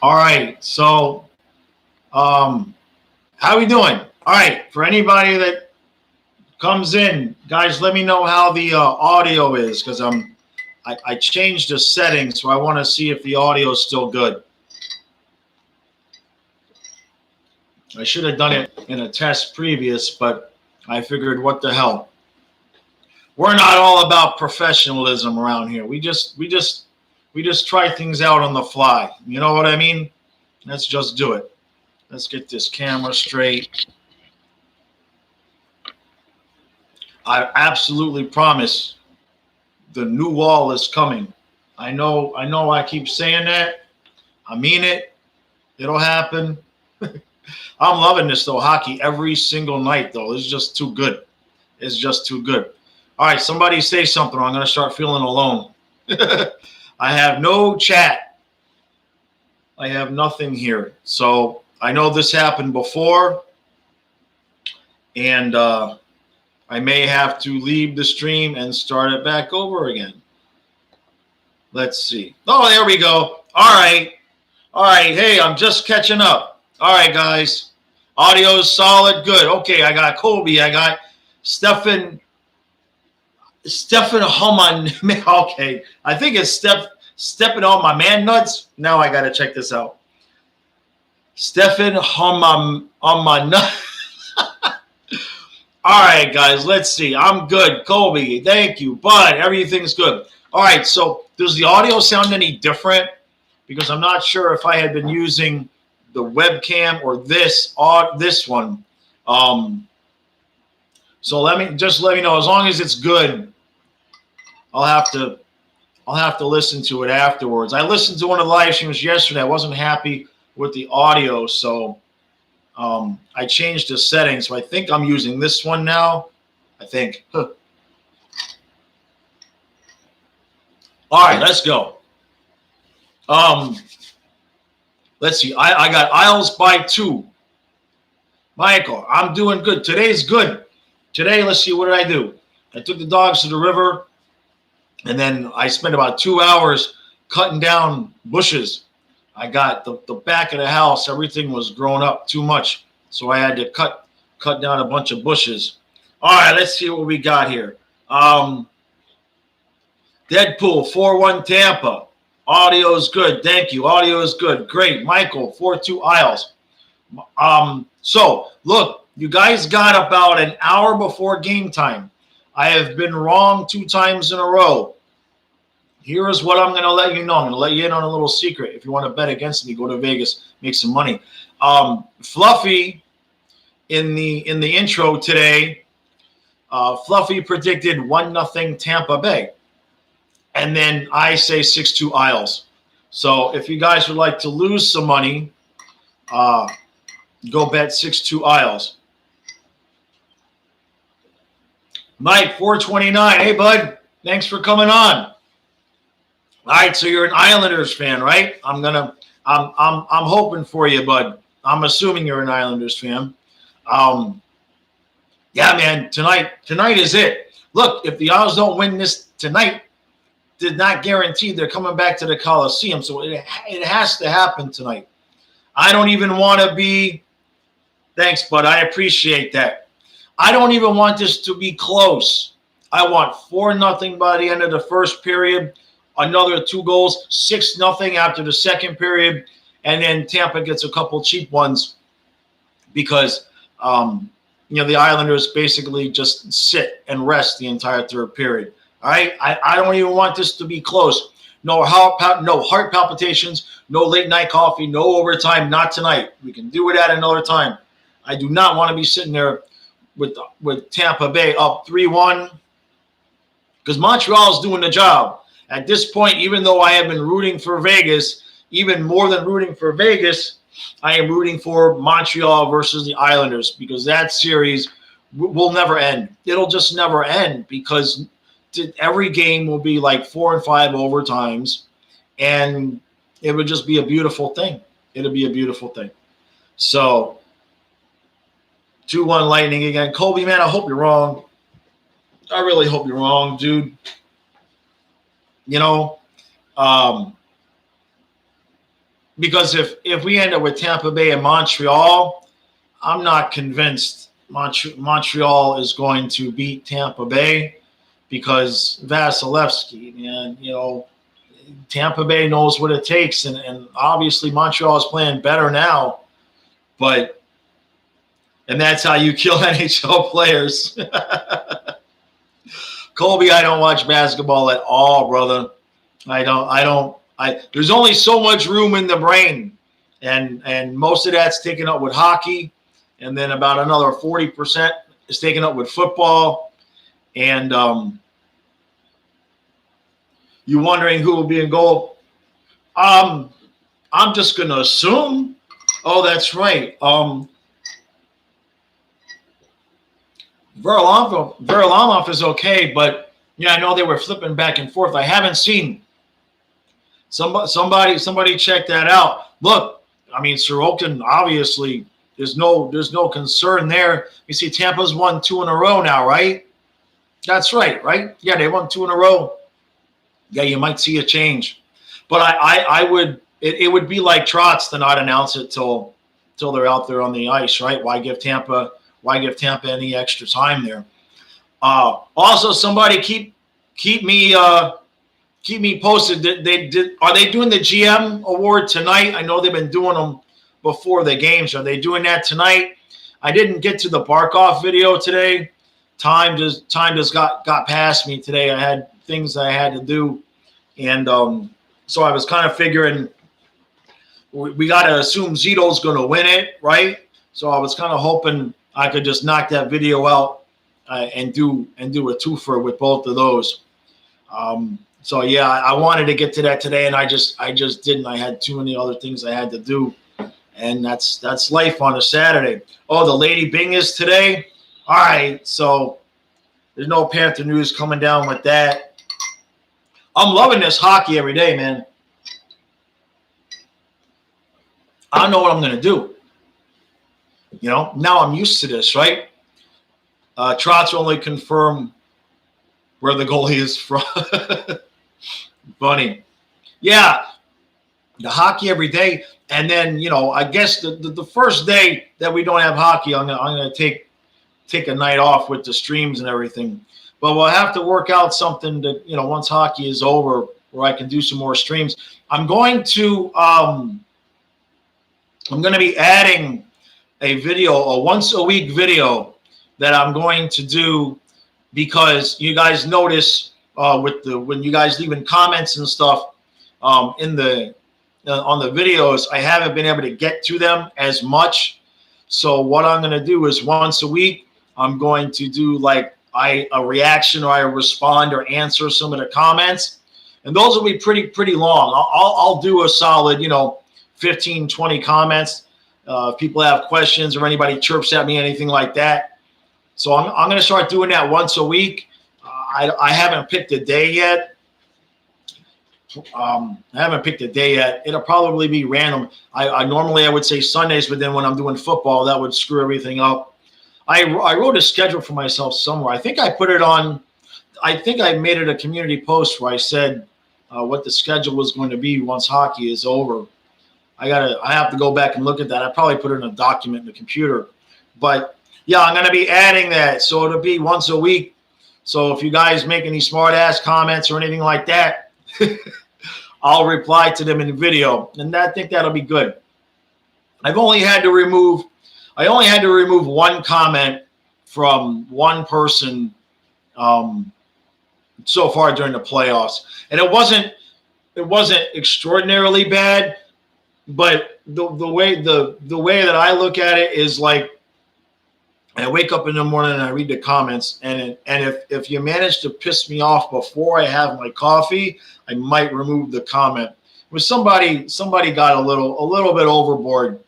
All right. So, how we doing? All right. For anybody that comes in, guys, let me know how the audio is because I changed the settings, so I want to see if the audio is still good. I should have done it in a test previous, but I figured, what the hell? We're not all about professionalism around here. We just try things out on the fly. You know what I mean? Let's just do it. Let's get this camera straight. I absolutely promise the new wall is coming. I know I keep saying that. I mean it. It'll happen. I'm loving this though, hockey every single night though. It's just too good. It's just too good. All right, somebody say something or I'm going to start feeling alone. I have no chat. I have nothing here. So I know this happened before, and I may have to leave the stream and start it back over again. Let's see. Oh, there we go. All right. All right. Hey, I'm just catching up. All right, guys. Audio is solid. Good. Okay, I got Colby. I got Stefan Human. Okay. I think it's stepping on my man nuts. Now I got to check this out. Stefan Human on my nut. All right, guys, let's see. I'm good. Colby, thank you. Bud, everything's good. All right, so does the audio sound any different? Because I'm not sure if I had been using the webcam or this one. So let me know. As long as it's good, I'll have to listen to it afterwards. I listened to one of the live streams yesterday. I wasn't happy with the audio, so I changed the settings. So I think I'm using this one now. I think. All right, let's go. Let's see. I got Isles by 2. Michael, I'm doing good. Today's good. Today, let's see, what did I do? I took the dogs to the river, and then I spent about 2 hours cutting down bushes. I got the back of the house. Everything was grown up too much, so I had to cut down a bunch of bushes. All right, let's see what we got here. Deadpool 4-1 Tampa. Audio is good. Thank you. Audio is good. Great. Michael 4-2 Isles. So look, you guys got about an hour before game time. I have been wrong 2 times in a row. Here is what I'm going to let you know. I'm going to let you in on a little secret. If you want to bet against me, go to Vegas, make some money. Fluffy, in the intro today, Fluffy predicted 1-0 Tampa Bay. And then I say 6-2 Isles. So if you guys would like to lose some money, go bet 6-2 Isles. Mike 429. Hey bud, thanks for coming on. All right, so you're an Islanders fan, right? I'm hoping for you, bud. I'm assuming you're an Islanders fan. Yeah, man, tonight is it. Look, if the Isles don't win this tonight, did not guarantee they're coming back to the Coliseum, so it has to happen tonight. I don't even want to be. Thanks, bud. I appreciate that. I don't even want this to be close. I want 4-0 by the end of the first period. Another 2 goals, 6-0 after the second period, and then Tampa gets a couple cheap ones because the Islanders basically just sit and rest the entire third period. All right, I don't even want this to be close. No heart palpitations, no late night coffee, no overtime. Not tonight. We can do it at another time. I do not want to be sitting there with Tampa Bay up 3-1 because Montreal is doing the job. At this point, even though I have been rooting for Vegas, even more than rooting for Vegas, I am rooting for Montreal versus the Islanders because that series will never end. It'll just never end because every game will be like 4 and 5 overtimes, and it would just be a beautiful thing. It'll be a beautiful thing. So 2-1 Lightning again. Colby, man, I hope you're wrong. I really hope you're wrong, dude. because if we end up with Tampa Bay and Montreal, I'm not convinced Montreal is going to beat Tampa Bay because Vasilevsky, man, Tampa Bay knows what it takes, and obviously Montreal is playing better now, and that's how you kill NHL players. Colby, I don't watch basketball at all, brother. There's only so much room in the brain, and most of that's taken up with hockey, and then about another 40% is taken up with football, and you wondering who will be in goal. I'm just gonna assume. Oh, that's right. Varlamov is okay, but yeah, I know they were flipping back and forth. I haven't seen somebody check that out. Look, I mean, Sorokin, obviously there's no concern there. You see, Tampa's won 2 in a row now, right? That's right? Yeah, they won 2 in a row. Yeah, you might see a change, but I would. It would be like Trotz to not announce it till they're out there on the ice, right? Why give Tampa any extra time there? Also, somebody keep me posted. Are they doing the GM award tonight? I know they've been doing them before the games. Are they doing that tonight? I didn't get to the Barkov video today. Time just got past me today. I had things I had to do, and so I was kind of figuring we got to assume Zito's going to win it, right? So I was kind of hoping I could just knock that video out and do a twofer with both of those. So yeah, I wanted to get to that today, and I just didn't. I had too many other things I had to do, and that's life on a Saturday. Oh, the Lady Bing is today. All right, so there's no Panther news coming down with that. I'm loving this hockey every day, man. I don't know what I'm going to do. Now I'm used to this, right? Trotz only confirmed where the goalie is from. Funny. Yeah, the hockey every day. And then, I guess the first day that we don't have hockey, I'm going to take a night off with the streams and everything. But we'll have to work out something that, once hockey is over, where I can do some more streams. I'm going to be adding a video, a once a week video that I'm going to do, because you guys notice when you guys leaving comments and stuff on the videos, I haven't been able to get to them as much. So what I'm going to do is once a week, I'm going to do like a reaction, or I respond or answer some of the comments, and those will be pretty long. I'll do a solid 15, 20 comments. If people have questions or anybody chirps at me, anything like that. So I'm going to start doing that once a week. I haven't picked a day yet. It'll probably be random. I normally would say Sundays, but then when I'm doing football, that would screw everything up. I wrote a schedule for myself somewhere. I think I put it on. I think I made it a community post where I said what the schedule was going to be once hockey is over. I have to go back and look at that. I probably put it in a document in the computer, but yeah, I'm going to be adding that. So it'll be once a week. So if you guys make any smart ass comments or anything like that, I'll reply to them in video, and I think that'll be good. I only had to remove one comment from one person so far during the playoffs, and it wasn't extraordinarily bad. But the way that I look at it is like, I wake up in the morning and I read the comments, and if you manage to piss me off before I have my coffee, I might remove the comment. With somebody got a little bit overboard,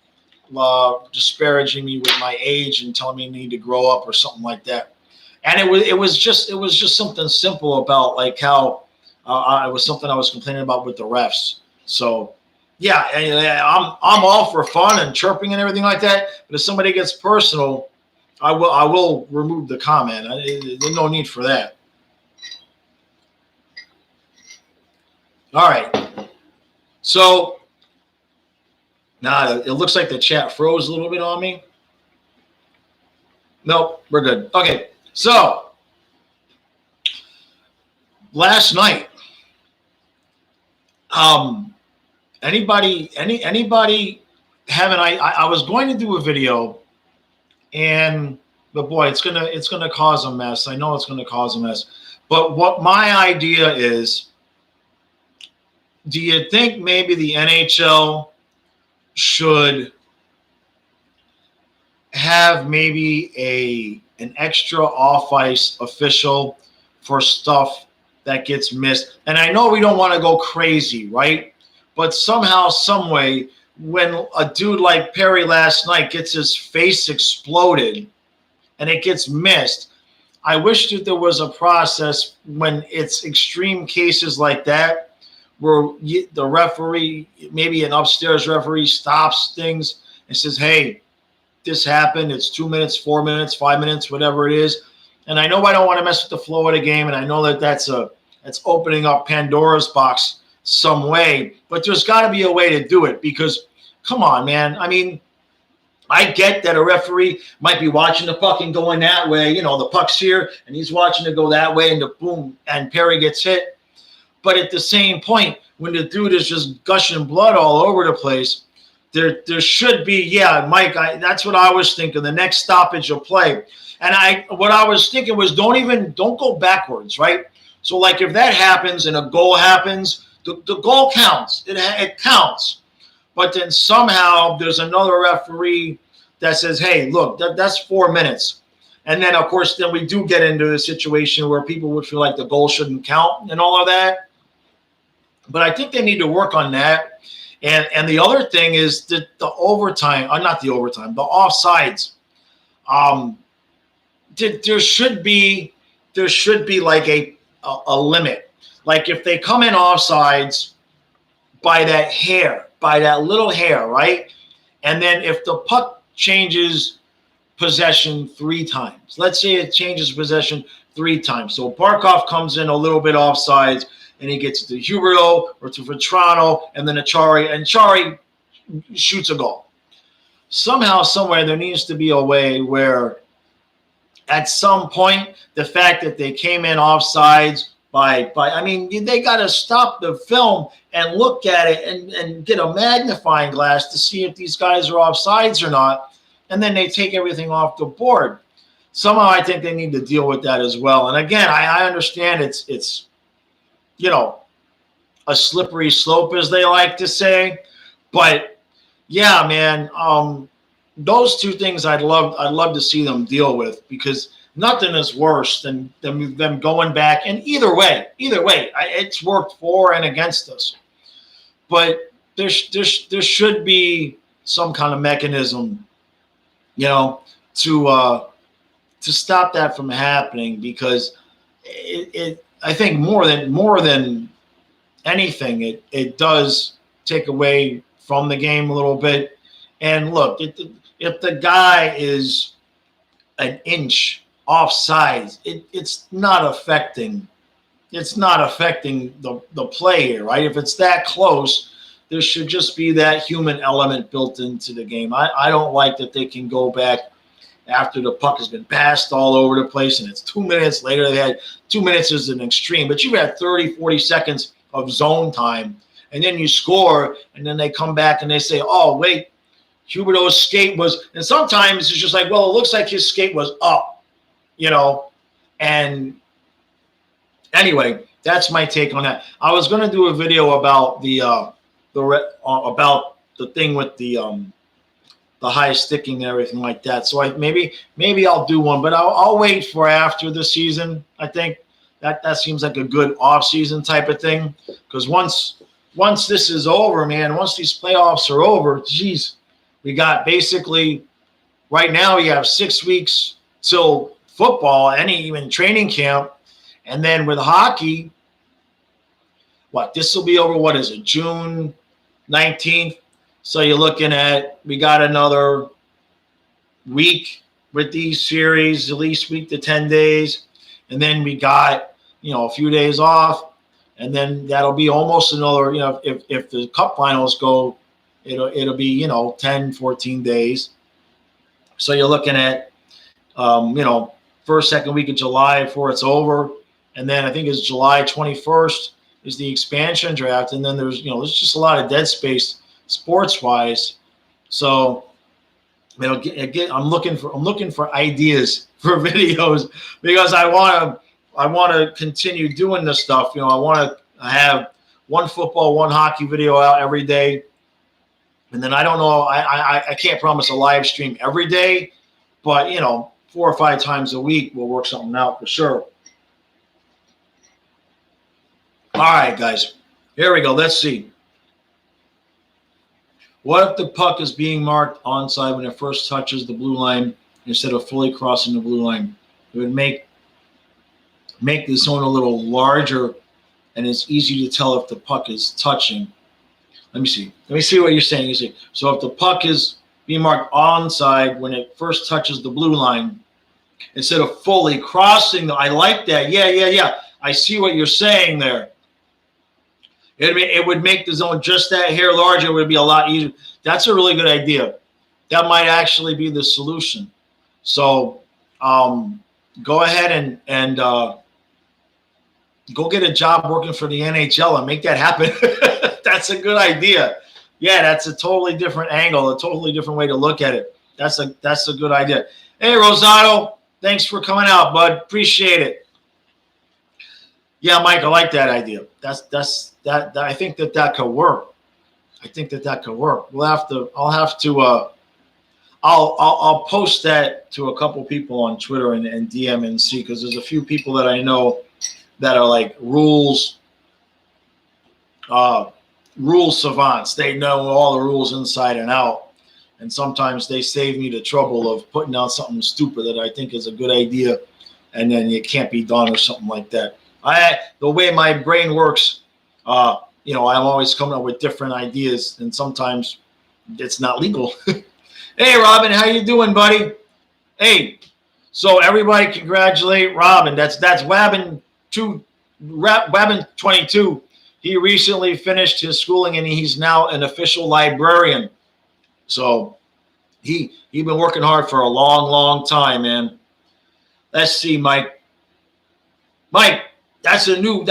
disparaging me with my age and telling me I need to grow up or something like that. And it was just something simple about like how it was something I was complaining about with the refs. So. Yeah, I'm all for fun and chirping and everything like that. But if somebody gets personal, I will remove the comment. There's no need for that. All right. So Nah, it looks like the chat froze a little bit on me. Nope, we're good. Okay, so last night, anybody having I was going to do a video, but boy, it's gonna cause a mess. I know it's gonna cause a mess. But what my idea is, do you think maybe the NHL should have maybe an extra off ice official for stuff that gets missed? And I know we don't want to go crazy, right? But somehow, some way, when a dude like Perry last night gets his face exploded and it gets missed, I wish that there was a process when it's extreme cases like that where the referee, maybe an upstairs referee, stops things and says, hey, this happened. It's 2 minutes, 4 minutes, 5 minutes, whatever it is. And I know I don't want to mess with the flow of the game, and I know that's opening up Pandora's box some way, but there's got to be a way to do it because, come on, man. I mean, I get that a referee might be watching the puck and going that way. You know, the puck's here, and he's watching it go that way, and the boom, and Perry gets hit. But at the same point, when the dude is just gushing blood all over the place, there should be, yeah, Mike, that's what I was thinking, the next stoppage of play. And what I was thinking was don't go backwards, right? So, like, if that happens and a goal happens, the goal counts. It counts. But then somehow there's another referee that says, hey, look, that's 4 minutes. And then, of course, then we do get into a situation where people would feel like the goal shouldn't count and all of that. But I think they need to work on that. And the other thing is that the overtime, not the overtime, the offsides. There should be like a limit. Like if they come in offsides by that little hair, right? And then if the puck changes possession 3 times, let's say it changes possession 3 times. So Barkov comes in a little bit offsides, and he gets to Huberdeau or to Vetrano, and then Achari, and Chari shoots a goal. Somehow, somewhere, there needs to be a way where at some point, the fact that they came in offsides I mean, they got to stop the film and look at it and get a magnifying glass to see if these guys are offsides or not, and then they take everything off the board. Somehow, I think they need to deal with that as well. And again, I understand it's you know, a slippery slope, as they like to say. But yeah, man, those 2 things I'd love to see them deal with, because nothing is worse than them going back. And either way, it's worked for and against us. But there should be some kind of mechanism, to stop that from happening, because I think more than anything, it does take away from the game a little bit. And look, if the guy is an inch offside, it's not affecting the play here, right? If it's that close, there should just be that human element built into the game. I don't like that they can go back after the puck has been passed all over the place, and it's 2 minutes later. They had 2 minutes is an extreme, but you had 30, 40 seconds of zone time, and then you score, and then they come back and they say, oh, wait, Huberdeau's skate was, and sometimes it's just like, well, it looks like his skate was up, and anyway, that's my take on that. I was going to do a video about about the thing with the high sticking and everything like that. So maybe I'll do one, but I'll wait for after the season. I think that seems like a good off-season type of thing, because once this is over, man, once these playoffs are over, geez, we got basically right now you have 6 weeks till football, even training camp, and then with hockey, this will be over. What is it, June 19th? So you're looking at, we got another week with these series, at least week to 10 days. And then we got, a few days off. And then that'll be almost another, if the cup finals go it'll be, 10, 14 days. So you're looking at, first, second week of July before it's over. And then I think it's July 21st is the expansion draft. And then there's just a lot of dead space sports wise. So, again, I'm looking for ideas for videos because I want to continue doing this stuff. I want to have one football, one hockey video out every day. And then I don't know, I can't promise a live stream every day, but 4 or 5 times a week we'll work something out for sure. All right, guys, here we go. Let's see. What if the puck is being marked onside when it first touches the blue line instead of fully crossing the blue line? It would make the zone a little larger, and it's easy to tell if the puck is touching. Let me see what you're saying. You see, so if the puck is being marked onside when it first touches the blue line instead of fully crossing, I like that. Yeah. I see what you're saying there. It would make the zone just that hair larger. It would be a lot easier. That's a really good idea. That might actually be the solution. So go ahead and go get a job working for the NHL and make that happen. That's a good idea. Yeah, that's a totally different angle, a totally different way to look at it. That's a good idea. Hey, Rosado, thanks for coming out, bud. Appreciate it. Yeah, Mike, I like that idea. I think that could work. I'll post that to a couple people on Twitter and DM and see, because there's a few people that I know that are like rule savants. They know all the rules inside and out. And sometimes they save me the trouble of putting out something stupid that I think is a good idea, and then it can't be done or something like that. The way my brain works, I'm always coming up with different ideas, and sometimes it's not legal. Hey, Robin, how you doing, buddy? Hey, so everybody congratulate Robin. That's Wabbin 22. He recently finished his schooling, and he's now an official librarian. So he been working hard for a long, long time, man. Let's see, Mike. Mike, that's a new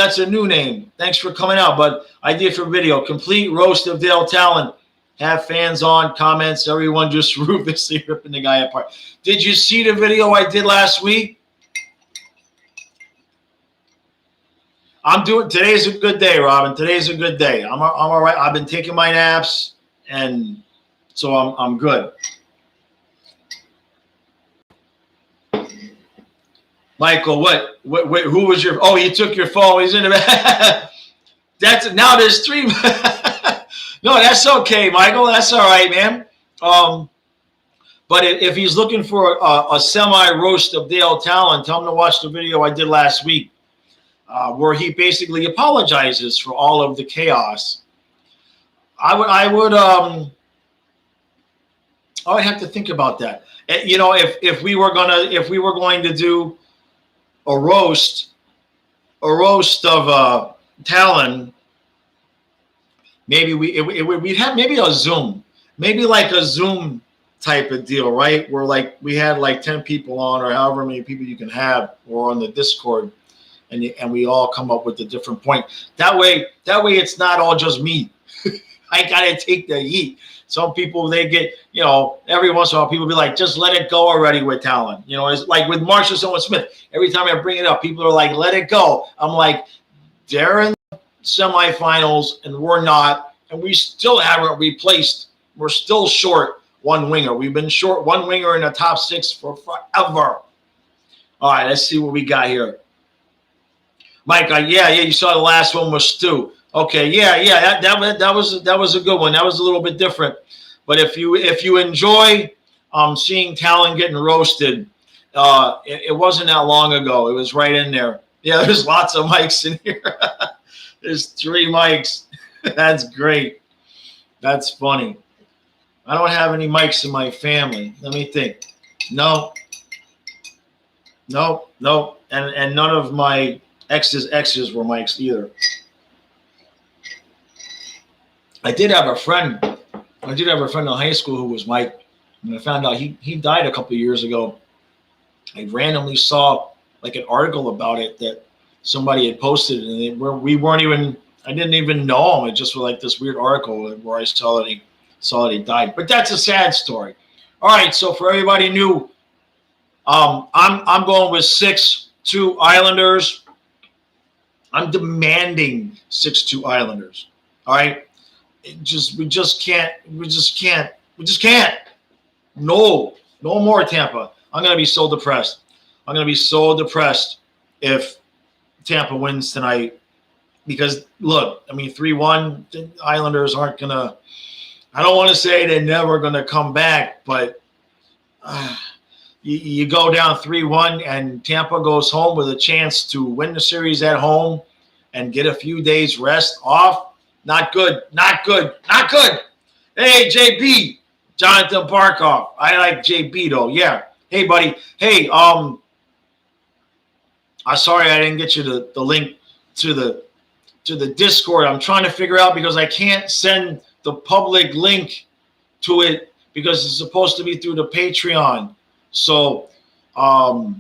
name. Thanks for coming out, bud. Idea for video: complete roast of Dale Talon. Have fans on, comments, everyone just ruthlessly ripping the guy apart. Did you see the video I did last week? Today's a good day, Robin. Today's a good day. I'm all right. I've been taking my naps, and so I'm good. Michael, what? Who was your? Oh, he took your phone. He's in the back. Now there's 3. No, that's okay, Michael. That's all right, man. But if he's looking for a semi-roast of Dale Talon, tell him to watch the video I did last week, where he basically apologizes for all of the chaos. I would have to think about that. If we were going to do a roast of Talon, maybe we'd have maybe a Zoom, maybe like a Zoom type of deal, right? Where like we had like 10 people on, or however many people you can have, or on the Discord, and we all come up with a different point. That way it's not all just me. I gotta take the heat. Some people, they get, every once in a while people be like, just let it go already with Talon. It's like with Marshall Smith. Every time I bring it up, people are like, let it go. I'm like, they're in the semifinals and we're not, and we still haven't replaced. We're still short one winger. We've been short one winger in the top 6 for forever. All right, let's see what we got here. Mike, yeah, you saw the last one was Stu. Okay, yeah, that was a good one. That was a little bit different. But if you enjoy seeing Talon getting roasted, it wasn't that long ago. It was right in there. Yeah, there's lots of mics in here. There's 3 mics. That's great. That's funny. I don't have any mics in my family. Let me think. No. And none of my exes were mics either. I did have a friend I did have a friend in high school who was Mike, and I found out he died a couple of years ago. I randomly saw like an article about it that somebody had posted, and we weren't even. I didn't even know him. It just was like this weird article where I saw that he died. But that's a sad story. All right, so for everybody new, I'm going with 6-2 Islanders. I'm demanding 6-2 Islanders. All right, we just can't. No more Tampa. I'm gonna be so depressed. I'm gonna be so depressed if Tampa wins tonight. Because look, I mean, 3-1, the Islanders aren't gonna. I don't want to say they're never gonna come back, but you go down 3-1, and Tampa goes home with a chance to win the series at home and get a few days rest off. Not good. Not good. Not good. Hey, JB, Jonathan Barkov. I like JB though. Yeah. Hey, buddy. Hey, I'm sorry I didn't get you the link to the Discord. I'm trying to figure out because I can't send the public link to it because it's supposed to be through the Patreon. So I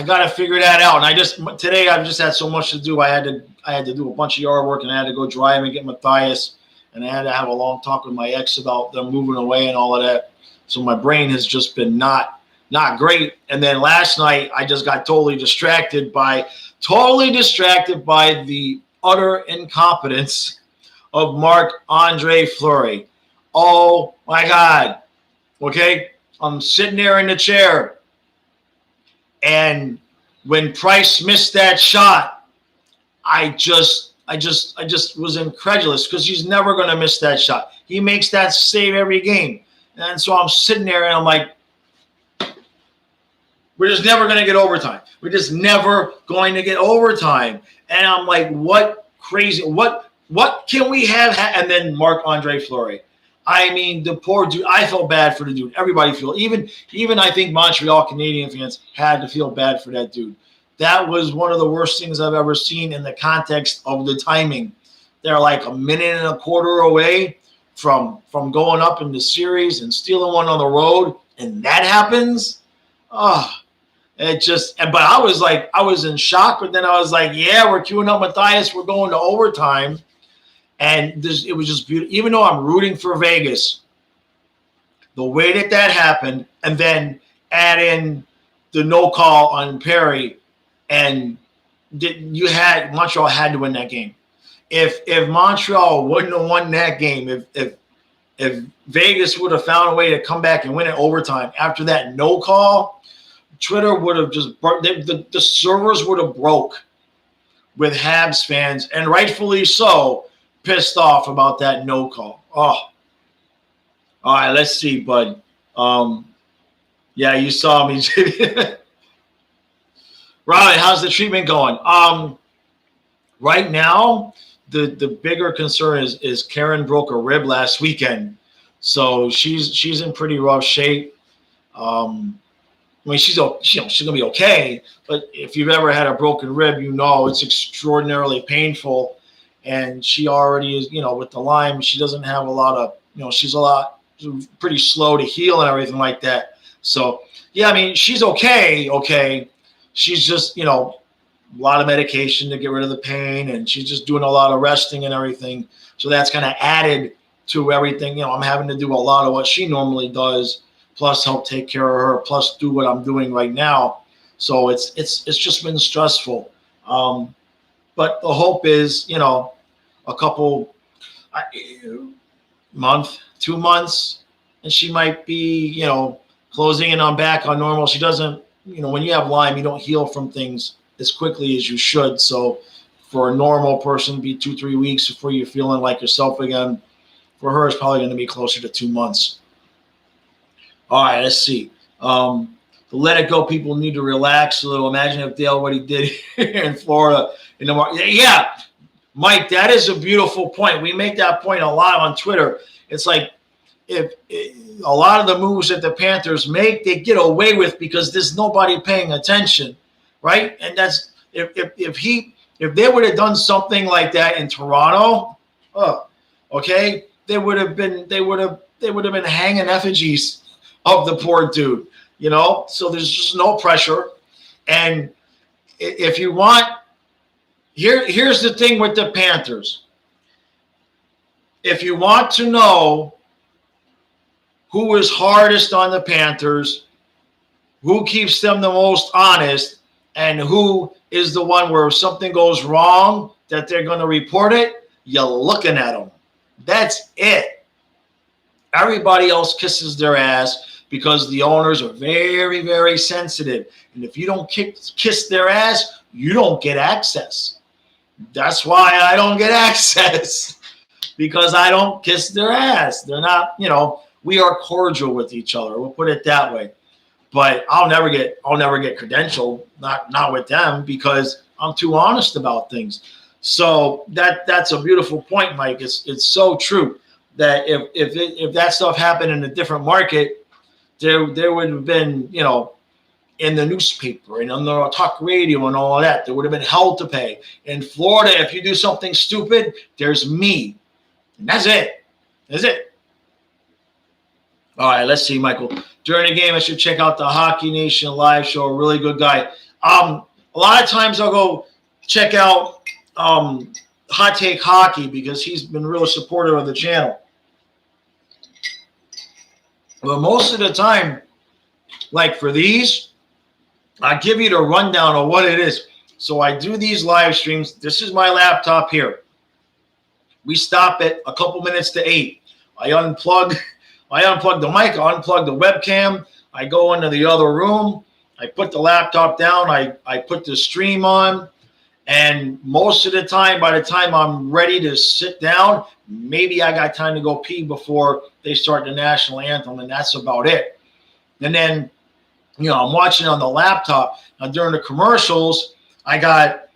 got to figure that out. And today I've just had so much to do. I had to do a bunch of yard work, and I had to go drive and get Matthias, and I had to have a long talk with my ex about them moving away and all of that. So my brain has just been not great. And then last night I just got totally distracted by the utter incompetence of Marc-Andre Fleury. Oh my God. Okay. I'm sitting there in the chair, and when Price missed that shot, I just was incredulous because he's never going to miss that shot. He makes that save every game. And so I'm sitting there and I'm like, we're just never going to get overtime. We're just never going to get overtime. And I'm like, what can we have? And then Marc-Andre Fleury. I mean, the poor dude, I felt bad for the dude. Everybody feel, even I think Montreal Canadian fans had to feel bad for that dude. That was one of the worst things I've ever seen in the context of the timing. They're like a minute and a quarter away from going up in the series and stealing one on the road, and that happens. But I was in shock, but then I was like, yeah, we're queuing up Matthias. We're going to overtime. And it was just beautiful. Even though I'm rooting for Vegas, the way that happened, and then add in the no call on Perry, and Montreal had to win that game. If Montreal wouldn't have won that game, if Vegas would have found a way to come back and win it overtime after that no call, Twitter would have just the servers would have broke with Habs fans, and rightfully so, pissed off about that no call. Oh, all right. Let's see, bud. Yeah, you saw me. Riley, how's the treatment going? Right now, the bigger concern is Karen broke a rib last weekend, so she's in pretty rough shape. I mean, she's gonna be okay, but if you've ever had a broken rib, you know it's extraordinarily painful. And she already is, with the Lyme, she doesn't have a lot of, she's pretty slow to heal and everything like that. So, yeah, I mean, she's okay. She's just, a lot of medication to get rid of the pain, and she's just doing a lot of resting and everything. So that's kind of added to everything. I'm having to do a lot of what she normally does, plus help take care of her, plus do what I'm doing right now. So it's just been stressful. But the hope is, a couple month, 2 months, and she might be, closing in on back on normal. She doesn't, when you have Lyme, you don't heal from things as quickly as you should. So for a normal person, it'd be 2-3 weeks before you're feeling like yourself again. For her, it's probably going to be closer to 2 months. All right, let's see. To let it go, people need to relax a little. Imagine if Dale what he did here in Florida. Yeah, Mike, that is a beautiful point. We make that point a lot on Twitter. It's like if a lot of the moves that the Panthers make, they get away with because there's nobody paying attention, right? And that's if they would have done something like that in Toronto, okay, they would have been hanging effigies of the poor dude, you know. So there's just no pressure. And if you want, here's the thing with the Panthers. If you want to know who is hardest on the Panthers, who keeps them the most honest, and who is the one where if something goes wrong that they're going to report it, you're looking at them. That's it. Everybody else kisses their ass because the owners are very, very sensitive. And if you don't kiss their ass, you don't get access. That's why I don't get access, because I don't kiss their ass. They're not, you know, we are cordial with each other. We'll put it that way. But I'll never get credentialed, not with them, because I'm too honest about things. So that's a beautiful point, Mike. It's so true that if that stuff happened in a different market, there would have been, you know, in the newspaper and on the talk radio and all of that, there would have been hell to pay. In Florida, if you do something stupid, there's me. And that's it. That's it. All right, let's see, Michael. During the game, I should check out the Hockey Nation live show. A really good guy. A lot of times I'll go check out Hot Take Hockey because he's been really supportive of the channel. But most of the time, like for these, I give you the rundown of what it is. So I do these live streams. This is my laptop here. We stop at a couple minutes to 8. I unplug the mic, I unplug the webcam. I go into the other room. I put the laptop down. I put the stream on. And most of the time, by the time I'm ready to sit down, maybe I got time to go pee before they start the national anthem, and that's about it. And then, you know, I'm watching on the laptop. Now, during the commercials, I got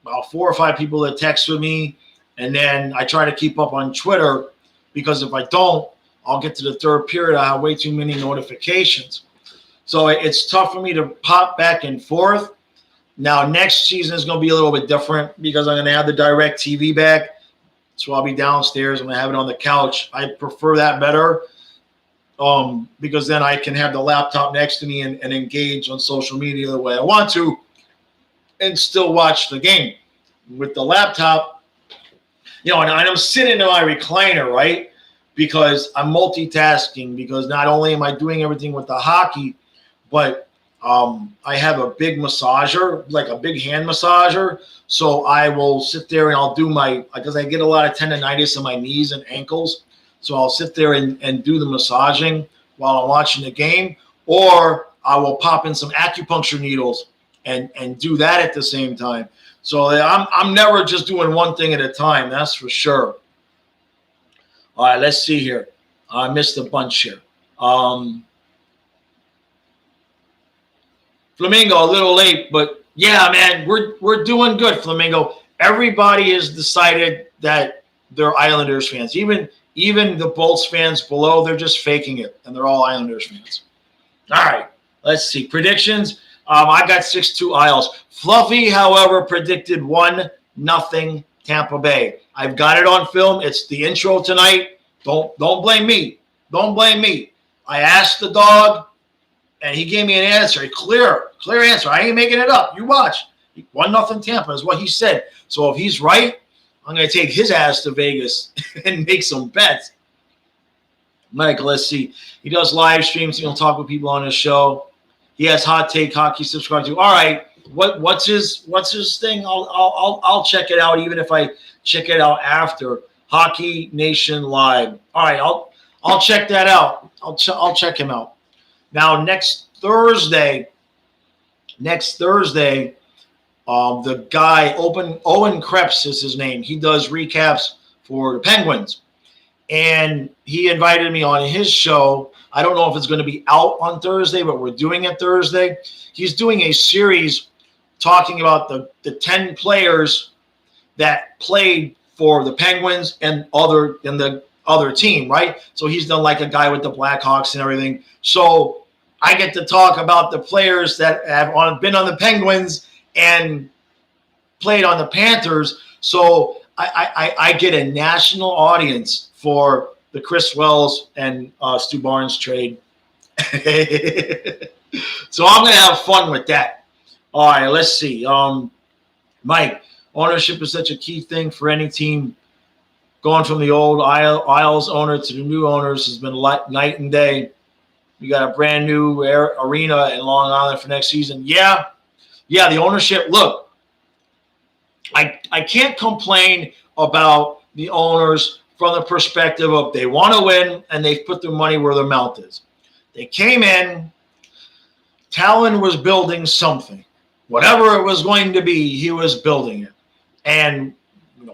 about 4 or 5 people that text with me, and then I try to keep up on Twitter, because if I don't, I'll get to the third period. I have way too many notifications. So it's tough for me to pop back and forth. Now, next season is going to be a little bit different because I'm going to have the direct TV back. So I'll be downstairs. I'm going to have it on the couch. I prefer that better because then I can have the laptop next to me and engage on social media the way I want to and still watch the game. With the laptop, you know, and I'm sitting in my recliner, right? Because I'm multitasking, because not only am I doing everything with the hockey, but I have a big massager, like a big hand massager. So I will sit there and I'll do because I get a lot of tendonitis in my knees and ankles. So I'll sit there and do the massaging while I'm watching the game, or I will pop in some acupuncture needles and do that at the same time. So I'm never just doing one thing at a time. That's for sure. All right, let's see here. I missed a bunch here. Flamingo, a little late, but yeah, man, we're doing good, Flamingo. Everybody has decided that they're Islanders fans. Even the Bolts fans below, they're just faking it, and they're all Islanders fans. All right, let's see. Predictions. I got 6-2 Isles. Fluffy, however, predicted 1-0 Tampa Bay. I've got it on film. It's the intro tonight. Don't blame me. Don't blame me. I asked the dog, and he gave me an answer, a clear answer. I ain't making it up. You watch. 1-0 Tampa is what he said. So if he's right, I'm going to take his ass to Vegas and make some bets. Michael, let's see. He does live streams. He'll talk with people on his show. He has Hot Take Hockey subscribed to. All right. What's his thing? I'll check it out, even if I check it out after Hockey Nation Live. All right, I'll check that out. I'll check him out. Now next Thursday, the guy Owen Krebs is his name. He does recaps for the Penguins, and he invited me on his show. I don't know if it's going to be out on Thursday, but we're doing it Thursday. He's doing a series talking about the 10 players that played for the Penguins and the other team, right? So he's done like a guy with the Blackhawks and everything. So I get to talk about the players that have been on the Penguins and played on the Panthers. So I get a national audience for the Chris Wells and Stu Barnes trade. So I'm going to have fun with that. All right, let's see. Mike, ownership is such a key thing for any team. Going from the old Isles owner to the new owners has been night and day. We got a brand new arena in Long Island for next season. Yeah, the ownership. Look, I can't complain about the owners from the perspective of they want to win and they've put their money where their mouth is. They came in. Talon was building something. Whatever it was going to be, he was building it. And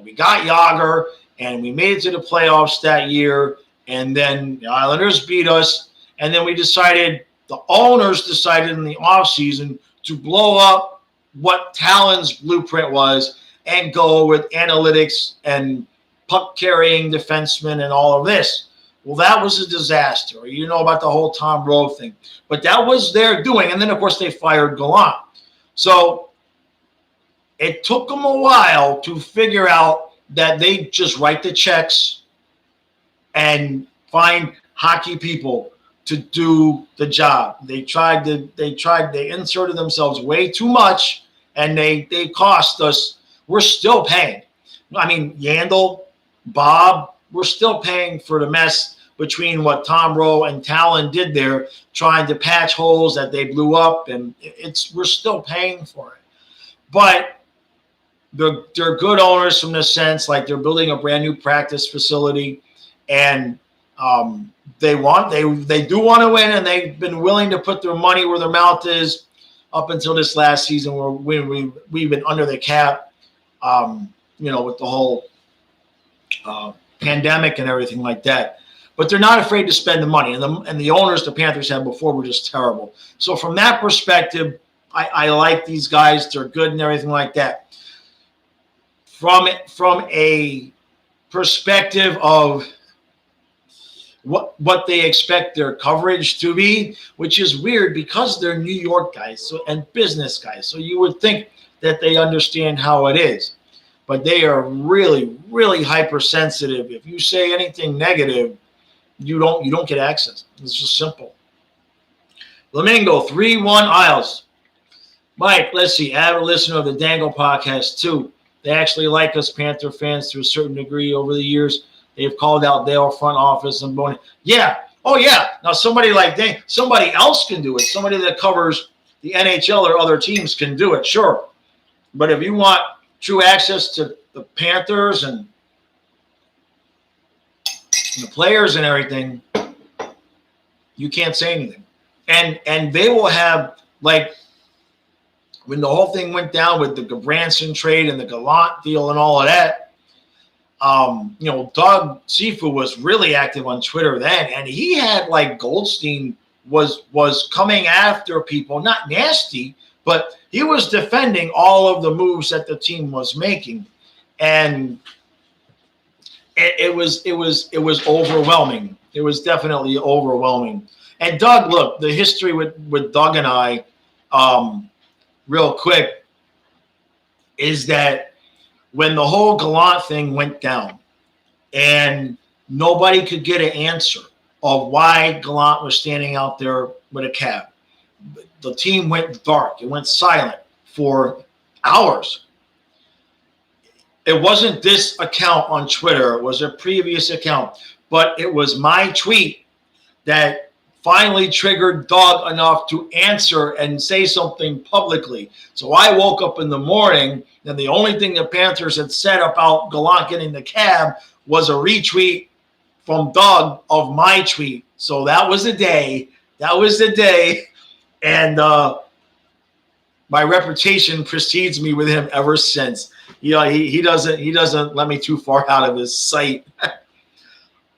we got Yager, and we made it to the playoffs that year. And then the Islanders beat us. And then the owners decided in the offseason to blow up what Talon's blueprint was and go with analytics and puck-carrying defensemen and all of this. Well, that was a disaster. You know about the whole Tom Rowe thing. But that was their doing. And then, of course, they fired Gallant. So it took them a while to figure out that they just write the checks and find hockey people to do the job. They inserted themselves way too much, and they cost us. We're still paying. I mean, Yandel, Bob, we're still paying for the mess between what Tom Rowe and Talon did there, trying to patch holes that they blew up, and we're still paying for it. But they're good owners from the sense like they're building a brand new practice facility, and they do want to win, and they've been willing to put their money where their mouth is up until this last season where we've been under the cap, with the whole pandemic and everything like that. But they're not afraid to spend the money, and the owners the Panthers had before were just terrible. So from that perspective, I like these guys. They're good and everything like that. From a perspective of what they expect their coverage to be, which is weird because they're New York guys and business guys. So you would think that they understand how it is. But they are really, really hypersensitive. If you say anything negative, you don't get access. It's just simple. Flamingo, 3-1 Isles. Mike, let's see. Avid listener of the Dangle podcast, too. They actually like us Panther fans to a certain degree over the years. They've called out Dale front office and Boney. Yeah. Oh, yeah. Now, somebody else can do it. Somebody that covers the NHL or other teams can do it, sure. But if you want true access to the Panthers and the players and everything, you can't say anything. And they will have, like, when the whole thing went down with the Gabranson trade and the Gallant deal and all of that, Doug Sifu was really active on Twitter then, and he had, like, Goldstein was coming after people, not nasty, but he was defending all of the moves that the team was making. And it was overwhelming. It was definitely overwhelming. And Doug, look, the history with Doug and I, real quick, is that when the whole Gallant thing went down and nobody could get an answer of why Gallant was standing out there with a cab, the team went dark. It went silent for hours. It wasn't this account on Twitter. It was a previous account. But it was my tweet that finally triggered Doug enough to answer and say something publicly. So I woke up in the morning, and the only thing the Panthers had said about Gallant getting the cab was a retweet from Doug of my tweet. So that was the day. And my reputation precedes me with him ever since. He doesn't let me too far out of his sight.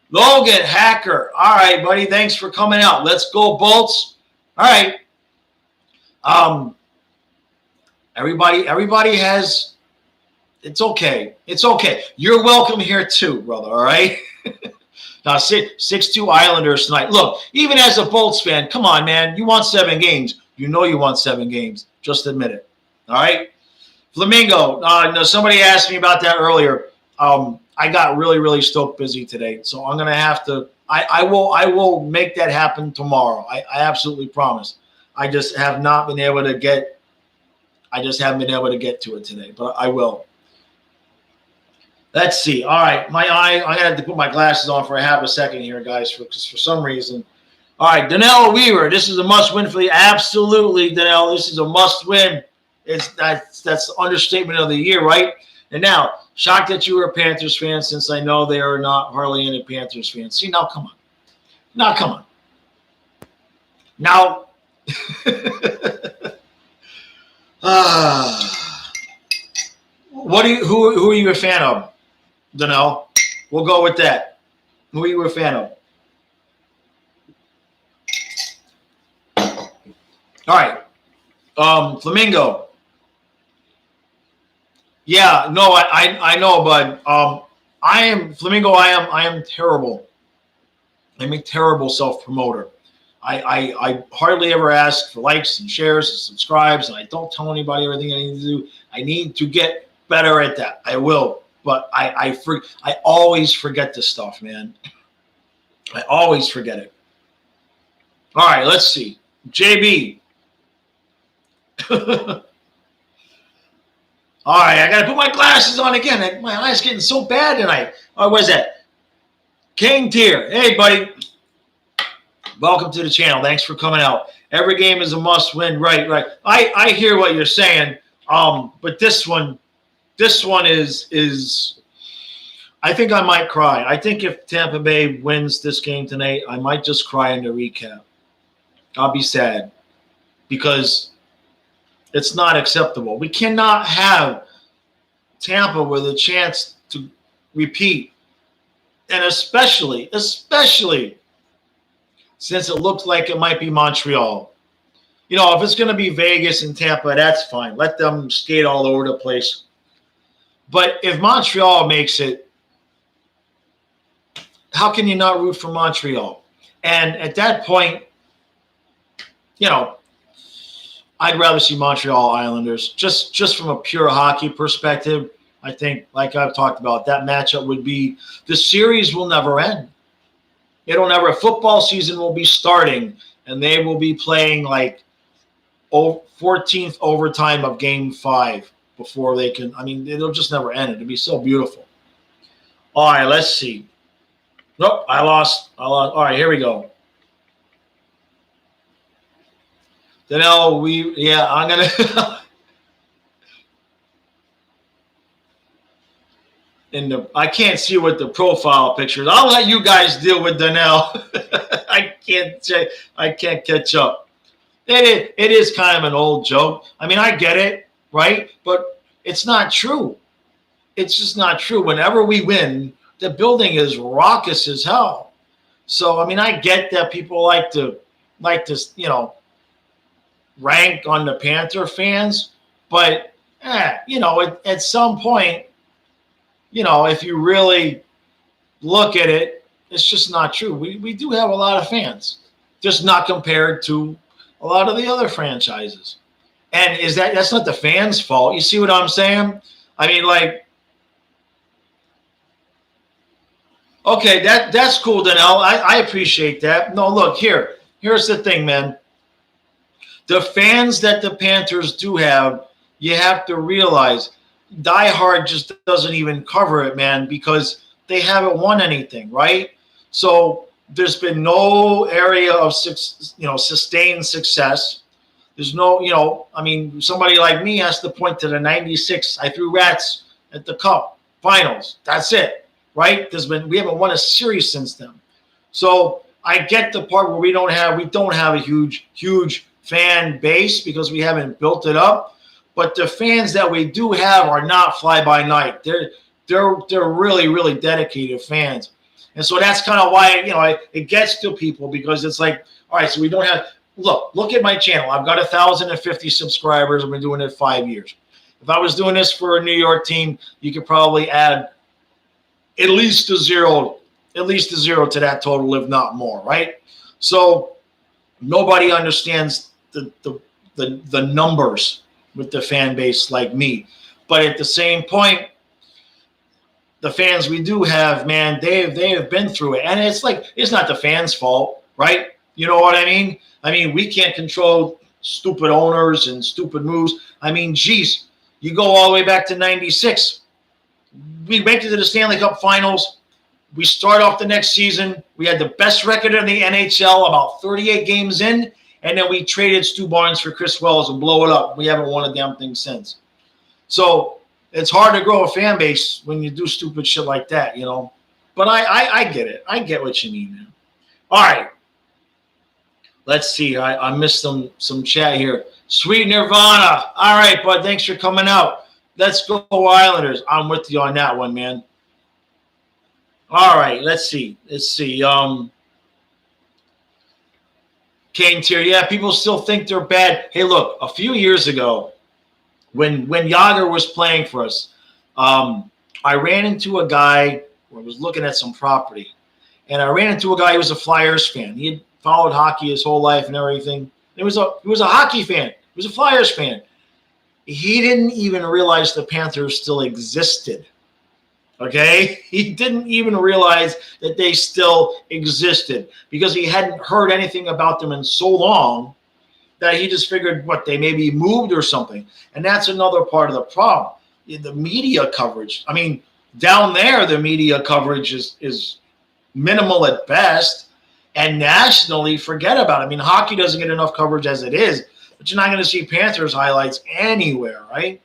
Logan Hacker. All right, buddy. Thanks for coming out. Let's go, Bolts. All right. Everybody has. It's okay. It's okay. You're welcome here too, brother. All right. Now 6-2 Islanders tonight. Look, even as a Bolts fan, come on, man. You want 7 games. You know you want 7 games. Just admit it. All right. Flamingo. Somebody asked me about that earlier. I got really, really stoked busy today. So I'm going to have to, I will make that happen tomorrow. I absolutely promise. I just have not been able to get, I just haven't been able to get to it today, but I will. Let's see. All right. My eye, I'm going to have to put my glasses on for a half a second here, guys, because for some reason. All right. Donnell Weaver. This is a must win for you. Absolutely, Donnell. This is a must win. That's the understatement of the year, right? And now, shocked that you were a Panthers fan, since I know they are not hardly any Panthers fans. See, now come on. Now come on. Now, who are you a fan of, Donnell? We'll go with that. Who are you a fan of? All right. Flamingo. Yeah, no, I know, but I am Flamingo. I am terrible. I'm a terrible self-promoter. I hardly ever ask for likes and shares and subscribes, and I don't tell anybody everything I need to do. I need to get better at that. I will, but I always forget this stuff, man. I always forget it. All right, let's see. JB. All right, I got to put my glasses on again. My eyes getting so bad tonight. Oh, what is that? King Tier. Hey, buddy. Welcome to the channel. Thanks for coming out. Every game is a must win. Right. I hear what you're saying. But this one is I think I might cry. I think if Tampa Bay wins this game tonight, I might just cry in the recap. I'll be sad because it's not acceptable. We cannot have Tampa with a chance to repeat. And especially since it looks like it might be Montreal. You know, if it's going to be Vegas and Tampa, that's fine. Let them skate all over the place. But if Montreal makes it, how can you not root for Montreal? And at that point, you know, I'd rather see Montreal Islanders. Just from a pure hockey perspective, I think, like I've talked about, that matchup would be – the series will never end. It'll never – football season will be starting, and they will be playing like 14th overtime of Game 5 before they can – I mean, it'll just never end. It'll be so beautiful. All right, let's see. Nope, I lost. All right, here we go. Donnell, I'm going to – I can't see what the profile picture is. I'll let you guys deal with Donnell. I can't catch up. It is kind of an old joke. I mean, I get it, right? But it's not true. It's just not true. Whenever we win, the building is raucous as hell. So, I mean, I get that people like to, you know, rank on the Panther fans, but you know, at some point, you know, if you really look at it, it's just not true. We do have a lot of fans, just not compared to a lot of the other franchises. And that's not the fans' fault. You see what I'm saying? I mean, like, okay, that's cool, Donnell. I appreciate that. No, look, here's the thing, man. The fans that the Panthers do have, you have to realize, Die Hard just doesn't even cover it, man, because they haven't won anything, right? So there's been no area of, you know, sustained success. There's no, you know, I mean, somebody like me has to point to the 96. I threw rats at the Cup Finals. That's it, right? We haven't won a series since then. So I get the part where we don't have a huge fan base because we haven't built it up. But the fans that we do have are not fly by night. They're really, really dedicated fans. And so that's kind of why, you know, it gets to people, because it's like, all right, so we don't have – look at my channel. I've got 1,050 subscribers. I've been doing it 5 years. If I was doing this for a New York team, you could probably add at least a zero to that total, if not more, right? So nobody understands the numbers with the fan base like me. But at the same point, the fans we do have, man, they have been through it. And it's like, it's not the fans' fault, right? You know what I mean? I mean, we can't control stupid owners and stupid moves. I mean, geez, you go all the way back to 96. We make it to the Stanley Cup Finals. We start off the next season. We had the best record in the NHL, about 38 games in, and then we traded Stu Barnes for Chris Wells and blow it up. We haven't won a damn thing since. So it's hard to grow a fan base when you do stupid shit like that, you know. But I get it. I get what you mean, man. All right. Let's see. I missed some chat here. Sweet Nirvana. All right, bud. Thanks for coming out. Let's go Islanders. I'm with you on that one, man. All right. Let's see. Kane Tier. Yeah, people still think they're bad. Hey, look. A few years ago, when Yager was playing for us, I ran into a guy who was looking at some property. And I ran into a guy who was a Flyers fan. He had followed hockey his whole life and everything. He was a hockey fan. He was a Flyers fan. He didn't even realize the Panthers still existed. Okay? He didn't even realize that they still existed because he hadn't heard anything about them in so long that he just figured, what, they maybe moved or something. And that's another part of the problem. The media coverage. I mean, down there, the media coverage is minimal at best. And nationally, forget about it. I mean, hockey doesn't get enough coverage as it is, but you're not going to see Panthers highlights anywhere, right?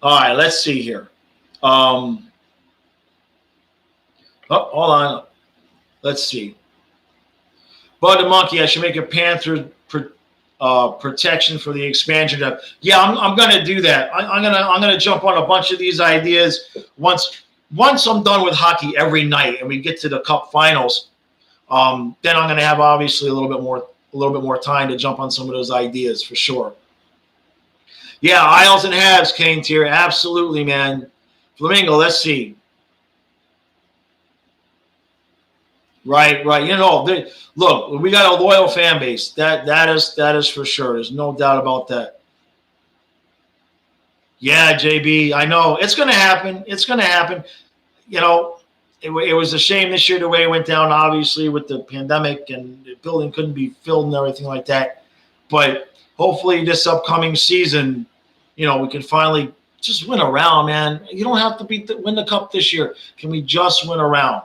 All right, let's see here. Hold on. Let's see. Bud the Monkey, I should make a Panther protection for the expansion draft. Yeah, I'm going to do that. I'm going to jump on a bunch of these ideas once I'm done with hockey every night and we get to the Cup Finals. Then I'm going to have obviously a little bit more time to jump on some of those ideas for sure. Yeah, Isles and Habs, Kane Tier. Absolutely, man. Flamingo, let's see. Right. You know, look, we got a loyal fan base. That is for sure. There's no doubt about that. Yeah, JB, I know. It's going to happen. You know, it was a shame this year the way it went down, obviously, with the pandemic and the building couldn't be filled and everything like that. But hopefully this upcoming season, you know, we can finally just win a round, man. You don't have to win the Cup this year. Can we just win a round?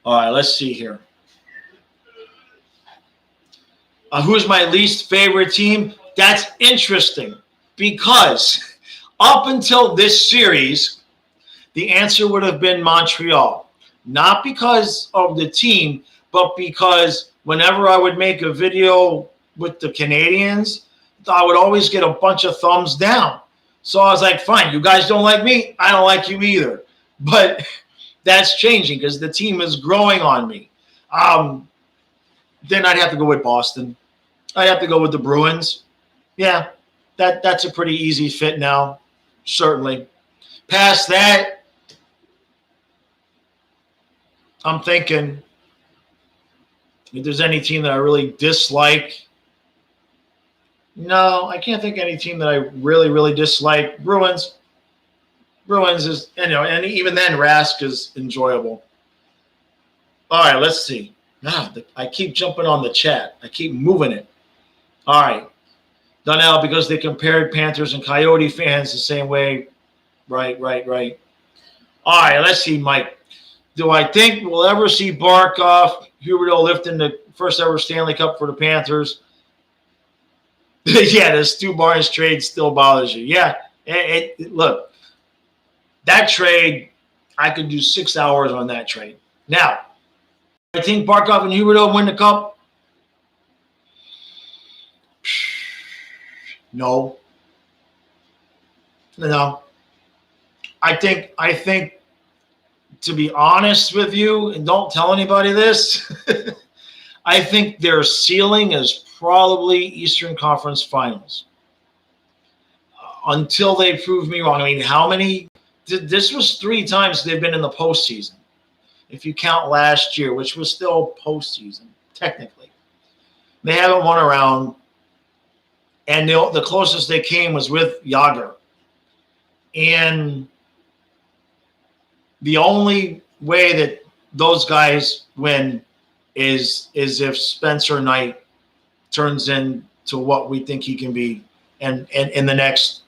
All right, let's see here. Who's my least favorite team? That's interesting because up until this series, the answer would have been Montreal. Not because of the team, but because whenever I would make a video with the Canadians, I would always get a bunch of thumbs down. So I was like, fine, you guys don't like me, I don't like you either. But that's changing because the team is growing on me. Then I'd have to go with Boston. I'd have to go with the Bruins. Yeah, that's a pretty easy fit now, certainly. Past that, I'm thinking if there's any team that I really dislike. No, I can't think of any team that I really, really dislike. Bruins is, you know, and even then, Rask is enjoyable. All right, let's see. I keep jumping on the chat. I keep moving it. All right. Donnell, because they compared Panthers and Coyote fans the same way. Right. All right, let's see, Mike. Do I think we'll ever see Barkov, Huberdeau lifting the first ever Stanley Cup for the Panthers? Yeah, the Stu Barnes trade still bothers you. Yeah, look. That trade, I could do 6 hours on that trade. Now, I think Barkov and Huberdeau win the Cup. No. I think, to be honest with you, and don't tell anybody this, I think their ceiling is probably Eastern Conference Finals. Until they prove me wrong. I mean, how many? This was 3 times they've been in the postseason, if you count last year, which was still postseason, technically. They haven't won a round, and the closest they came was with Yager. And the only way that those guys win is if Spencer Knight turns into what we think he can be, and in the next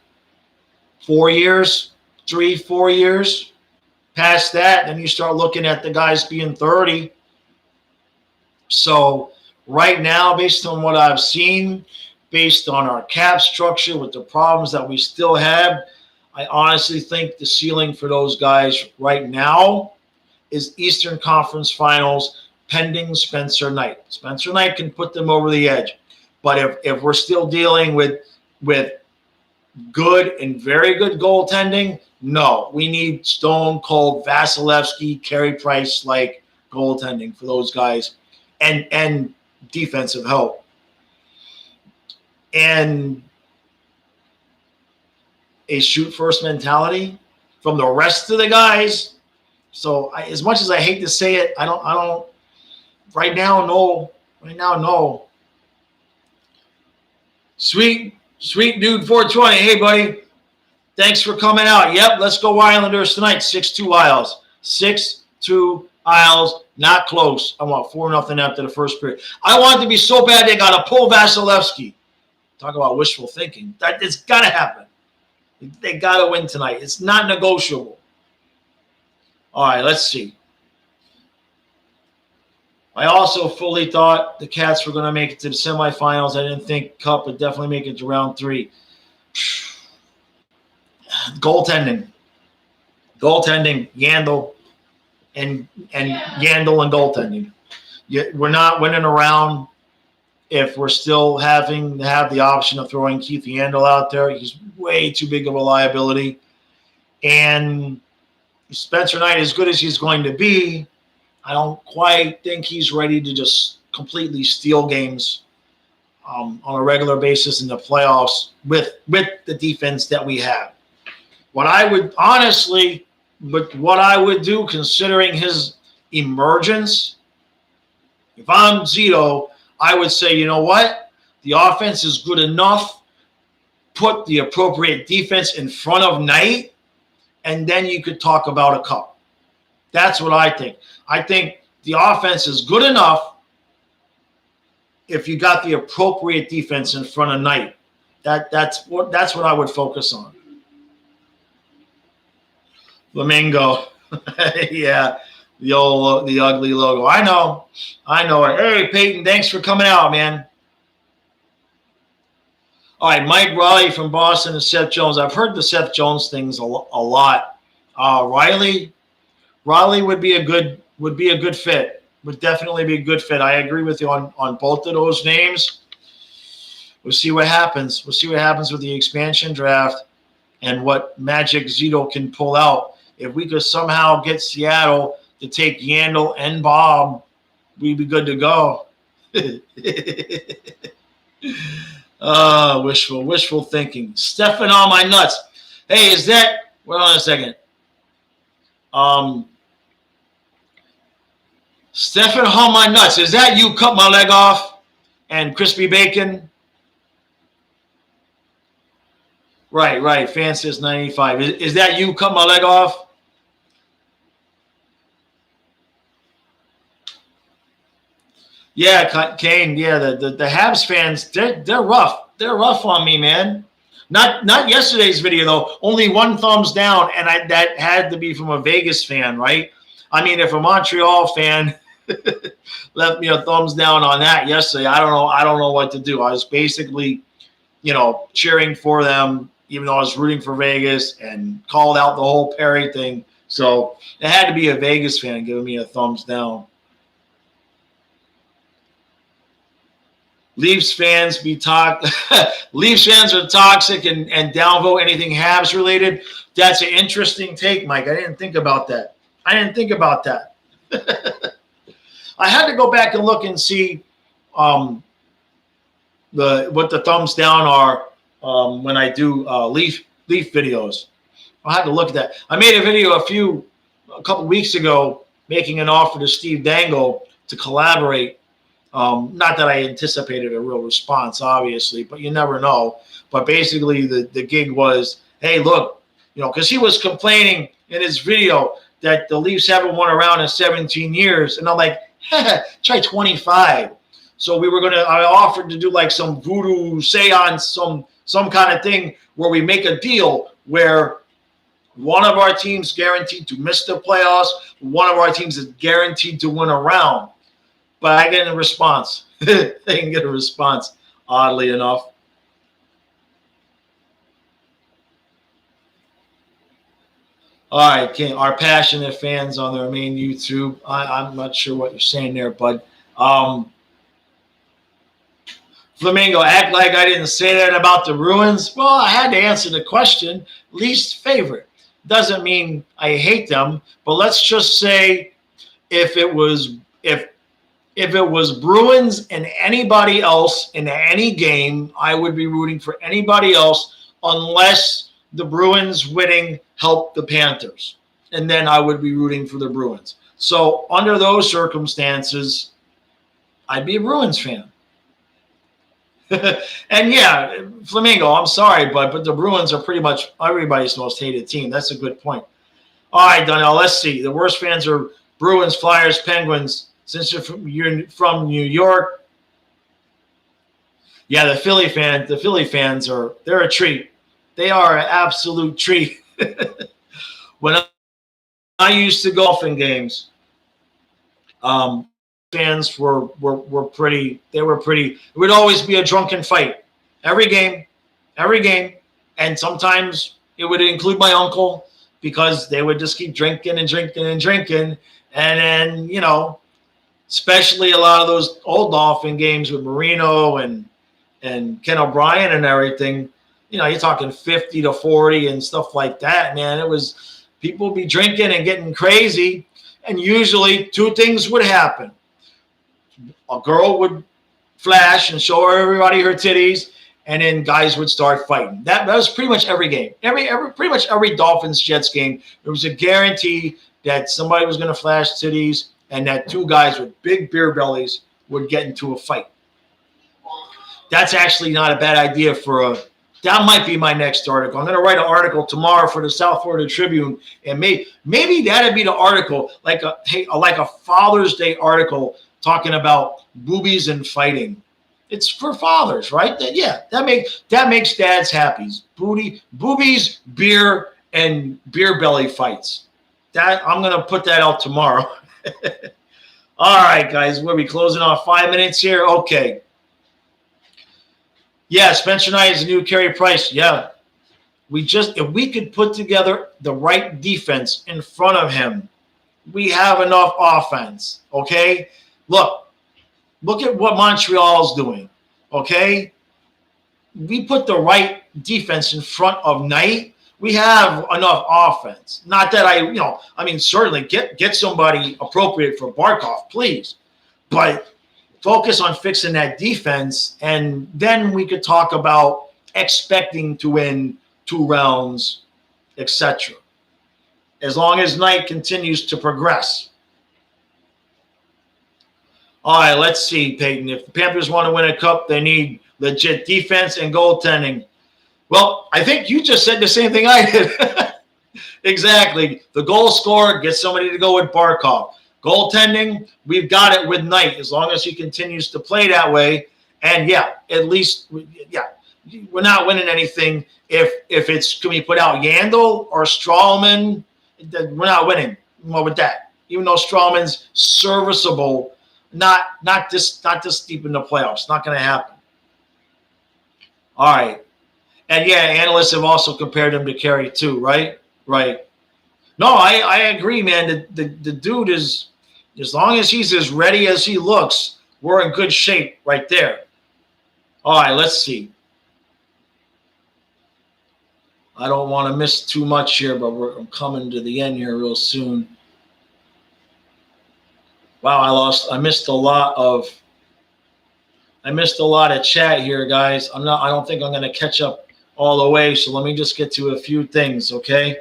4 years, 4 years. Past that, then you start looking at the guys being 30. So right now, based on what I've seen, based on our cap structure with the problems that we still have, I honestly think the ceiling for those guys right now is Eastern Conference Finals, pending Spencer Knight. Spencer Knight can put them over the edge. But if we're still dealing with good and very good goaltending, no. We need stone cold Vasilevsky, Carey Price like goaltending for those guys, and defensive help. And a shoot first mentality from the rest of the guys. So as much as I hate to say it, I don't right now, no. Right now, no. Sweet dude 420. Hey, buddy. Thanks for coming out. Yep, let's go Islanders tonight. 6-2 Isles. 6-2 Isles. Not close. I want 4-0 after the first period. I want it to be so bad they got to pull Vasilevsky. Talk about wishful thinking. It's got to happen. They got to win tonight. It's not negotiable. All right, let's see. I also fully thought the Cats were going to make it to the semifinals. I didn't think Cup would definitely make it to round 3. Goaltending, Yandel, and Yandel and goaltending. We're not winning around if we're still having to have the option of throwing Keith Yandel out there. He's way too big of a liability. And Spencer Knight, as good as he's going to be, I don't quite think he's ready to just completely steal games on a regular basis in the playoffs with the defense that we have. What I would do, considering his emergence, if I'm Zito, I would say, you know what? The offense is good enough. Put the appropriate defense in front of Knight, and then you could talk about a cup. That's what I think. I think the offense is good enough if you got the appropriate defense in front of Knight. That's what I would focus on. Flamingo. Yeah, the ugly logo. I know it. Hey, Peyton, thanks for coming out, man. All right, Mike Riley from Boston and Seth Jones. I've heard the Seth Jones things a lot. Riley would be a good fit. Would definitely be a good fit. I agree with you on both of those names. We'll see what happens. We'll see what happens with the expansion draft and what magic Zito can pull out. If we could somehow get Seattle to take Yandel and Bob, we'd be good to go. Wishful thinking. Stefan on my nuts. Hey, is that – hold on a second. Stefan on my nuts. Is that you cut my leg off and crispy bacon? Right. Fan says 95. Is that you cut my leg off? Yeah, Kane. Yeah, the Habs fans, they're rough. They're rough on me, man. Not yesterday's video though. Only one thumbs down, and that had to be from a Vegas fan, right? I mean, if a Montreal fan left me a thumbs down on that yesterday, I don't know what to do. I was basically, cheering for them, even though I was rooting for Vegas, and called out the whole Perry thing. So it had to be a Vegas fan giving me a thumbs down. Leafs fans Leafs fans are toxic and downvote anything Habs related. That's an interesting take, Mike. I didn't think about that. I had to go back and look and see what the thumbs down are when I do Leaf videos. I had to look at that. I made a video a couple weeks ago making an offer to Steve Dangle to collaborate. Not that I anticipated a real response, obviously, but you never know. But basically, the gig was, hey, look, because he was complaining in his video that the Leafs haven't won a round in 17 years. And I'm like, try 25. So I offered to do like some voodoo seance, some kind of thing where we make a deal where one of our teams guaranteed to miss the playoffs, one of our teams is guaranteed to win a round. But I get a response. They didn't get a response, oddly enough. All right, King, our passionate fans on their main YouTube. I'm not sure what you're saying there, bud. Flamingo, act like I didn't say that about the Bruins. Well, I had to answer the question. Least favorite. Doesn't mean I hate them, but let's just say if it was Bruins and anybody else in any game, I would be rooting for anybody else unless the Bruins winning helped the Panthers. And then I would be rooting for the Bruins. So under those circumstances, I'd be a Bruins fan. And yeah, Flamingo, I'm sorry, but the Bruins are pretty much everybody's most hated team. That's a good point. All right, Donnell, let's see. The worst fans are Bruins, Flyers, Penguins. Since you're from New York, yeah, the Philly fans they're a treat. They are an absolute treat. When I used to golfing games, fans were pretty. They were pretty. It would always be a drunken fight every game, and sometimes it would include my uncle because they would just keep drinking and drinking and drinking, and then especially a lot of those old Dolphin games with Marino and Ken O'Brien and everything. You're talking 50-40 and stuff like that, man. It was people would be drinking and getting crazy, and usually two things would happen. A girl would flash and show everybody her titties, and then guys would start fighting. That was pretty much every game. Pretty much every Dolphins-Jets game, there was a guarantee that somebody was going to flash titties and that two guys with big beer bellies would get into a fight. That's actually not a bad idea that might be my next article. I'm going to write an article tomorrow for the South Florida Tribune, and maybe that'd be the article, like a Father's Day article talking about boobies and fighting. It's for fathers, right? That makes dads happy. Boobies, beer, and beer belly fights. That I'm going to put that out tomorrow. All right, guys, we'll be closing off 5 minutes here. Okay. Yeah, Spencer Knight is a new Carey Price. Yeah. If we could put together the right defense in front of him, we have enough offense. Okay? Look at what Montreal's doing. Okay? We put the right defense in front of Knight, we have enough offense. Not that certainly get somebody appropriate for Barkov, please. But focus on fixing that defense, and then we could talk about expecting to win 2 rounds, etc. As long as Knight continues to progress. All right, let's see, Peyton. If the Panthers want to win a cup, they need legit defense and goaltending. Well, I think you just said the same thing I did. Exactly. The goal scorer, get somebody to go with Barkov. Goaltending, we've got it with Knight as long as he continues to play that way. And, at least, we're not winning anything. If it's, can we put out Yandel or Strawman? We're not winning. What with that? Even though Strawman's serviceable, not this deep in the playoffs. Not going to happen. All right. And, analysts have also compared him to Carey too, right? Right. No, I agree, man. The dude is, as long as he's as ready as he looks, we're in good shape right there. All right, let's see. I don't want to miss too much here, but I'm coming to the end here real soon. Wow, I missed a lot of chat here, guys. I don't think I'm going to catch up all the way, so let me just get to a few things, okay?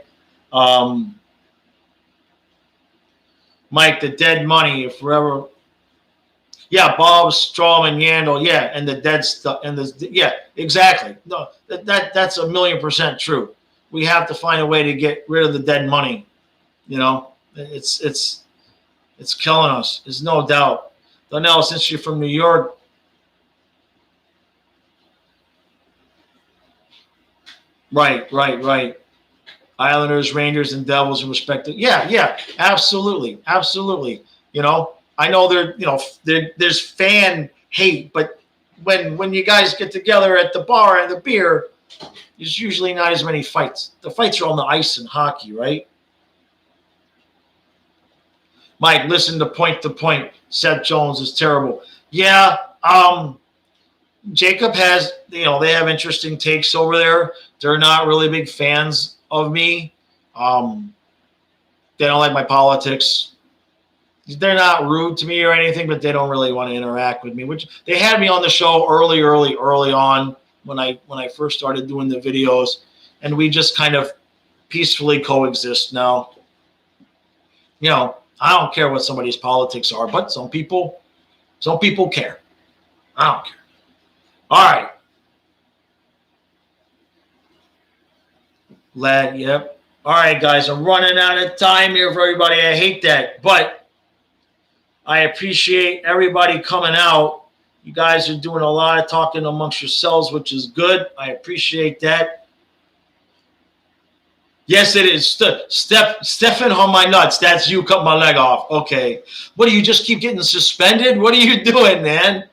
Mike, the dead money, if forever. Yeah, Bob, Strawman, Yandel, and the dead stuff, exactly. No, that's 1,000,000% true. we have to find a way to get rid of the dead money. You know, it's killing us. There's no doubt. Donnell, since you're from New York, right. Islanders, Rangers, and Devils in respective. Yeah, absolutely. You know, I know there's fan hate, but when you guys get together at the bar and the beer, there's usually not as many fights. The fights are on the ice in hockey, right? Mike, listen to point. Seth Jones is terrible. Yeah, Jacob has, they have interesting takes over there. They're not really big fans of me. They don't like my politics. They're not rude to me or anything, but they don't really want to interact with me, which they had me on the show early on when I first started doing the videos, and we just kind of peacefully coexist now. You know, I don't care what somebody's politics are, but some people care. I don't care. All right. Lad, yep. All right, guys, I'm running out of time here for everybody. I hate that, but I appreciate everybody coming out. You guys are doing a lot of talking amongst yourselves, which is good. I appreciate that. Yes, it is. Stefan on my nuts. That's you cut my leg off. Okay. What do you just keep getting suspended? What are you doing, man?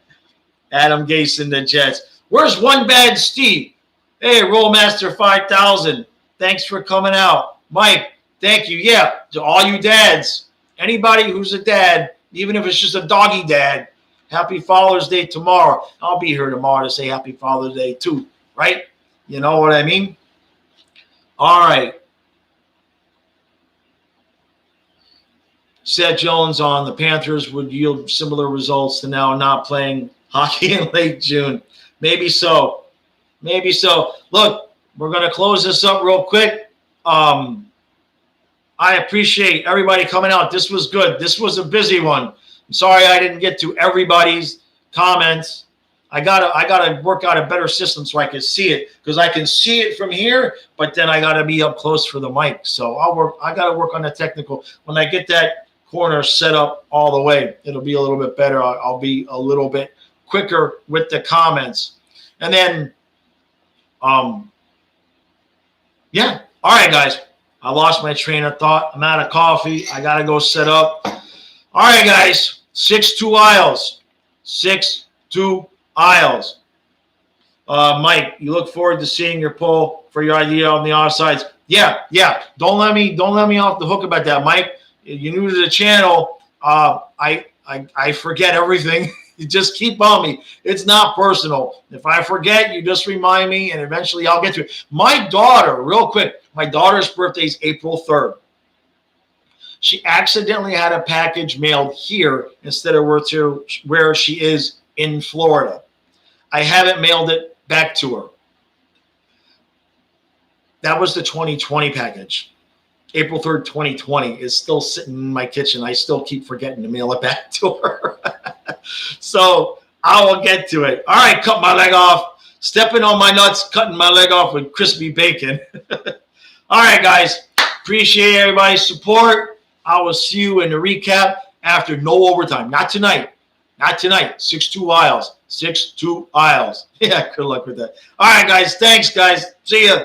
Adam Gase in the Jets. Where's One Bad Steve? Hey, Rollmaster 5000. Thanks for coming out. Mike, thank you. Yeah, to all you dads, anybody who's a dad, even if it's just a doggy dad, happy Father's Day tomorrow. I'll be here tomorrow to say happy Father's Day too, right? You know what I mean? All right. Seth Jones on the Panthers would yield similar results to now not playing hockey in late June. Maybe so. Look, we're going to close this up real quick. I appreciate everybody coming out. This was good. This was a busy one. I'm sorry I didn't get to everybody's comments. I gotta work out a better system so I can see it, because I can see it from here, but then I gotta be up close for the mic. So I gotta work on the technical. When I get that corner set up all the way, it'll be a little bit better. I'll be a little bit quicker with the comments. And then yeah. All right, guys. I lost my train of thought. I'm out of coffee. I got to go set up. All right, guys. 6-2 Isles. 6-2 Isles. Mike, you look forward to seeing your poll for your idea on the offsides. Yeah. Don't let me off the hook about that, Mike. You're new to the channel. I forget everything. You just keep on me. It's not personal. If I forget, you just remind me, and eventually I'll get to it. My daughter, real quick, my daughter's birthday is April 3rd. She accidentally had a package mailed here instead of where she is in Florida. I haven't mailed it back to her. That was the 2020 package. April 3rd, 2020 is still sitting in my kitchen. I still keep forgetting to mail it back to her. So I will get to it. All right, cut my leg off. Stepping on my nuts, cutting my leg off with crispy bacon. All right, guys. Appreciate everybody's support. I will see you in the recap after no overtime. Not tonight. 6-2 Isles. 6-2 Isles. Yeah, good luck with that. All right, guys. Thanks, guys. See ya.